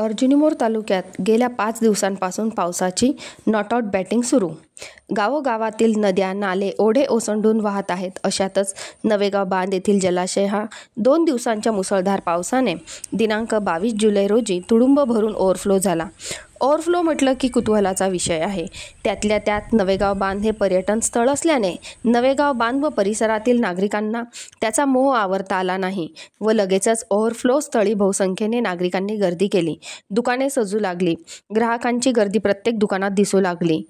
अर्जुनी तालुक्यात गेल्या 5 दिवसांपासून पावसाची नॉट आउट बॅटिंग सुरू. गावोगावातील नद्या, नाले, ओढे ओसंडून वाहत आहेत. अशातच नवेगाव बांध येथील जलाशय हा 2 दिवसांच्या मुसळधार पावसाने दिनांक 22 जुलै रोजी तुडुंब भरून ओव्हरफ्लो झाला. ओव्हरफ्लो म्हटलं की कुतूहलाचा विषय आहे. त्यातल्या त्यात नवेगाव बांध हे पर्यटन स्थळ असल्याने नवेगाव बांध व परिसरातील नागरिकांना त्याचा मोह आवरता आला नाही व लगेचच ओव्हरफ्लो स्थळी बहुसंख्येने नागरिकांनी गर्दी केली. दुकाने सजू लागली. ग्राहकांची गर्दी प्रत्येक दुकानात दिसू लागली.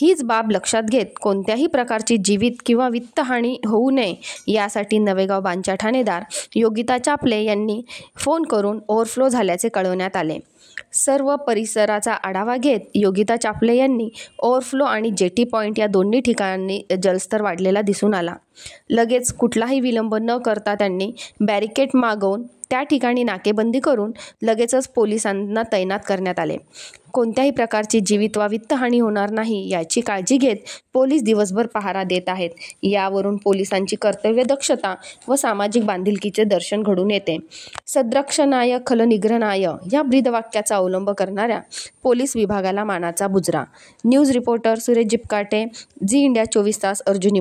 हीच बाब लक्षात घेत कोणत्याही प्रकारची जीवित किंवा वित्तहानी होऊ नये यासाठी नवेगाव बांधच्या ठाणेदार योगिता चापले यांनी फोन करून ओव्हरफ्लो झाल्याचे कळवण्यात आले. सर्व परिसराचा आढावा घेत योगिता चापले यांनी ओव्हरफ्लो आणि जेटी पॉईंट या दोन्ही ठिकाणी जलस्तर वाढलेला दिसून आला. लगेच कुठलाही विलंब न करता त्यांनी बॅरिकेड मागवून त्या ठिकाणी नाकेबंदी करून लगेचच पोलिसांना तैनात करण्यात आले. कोणत्याही प्रकारची जीवित वा वित्तहानी होणार नाही याची काळजी घेत पोलीस दिवसभर पहारा देत आहेत. यावरून पोलिसांची कर्तव्य दक्षता व सामाजिक बांधिलकीचे दर्शन घडून येते. सद्रक्षणाय खलनिग्रहणाय या ब्रीदवाक्याचा अवलंब करणाऱ्या पोलीस विभागाला मानाचा बुजरा. News reporter Suresh Jipkate, Zee India 24 तास, अर्जुनी.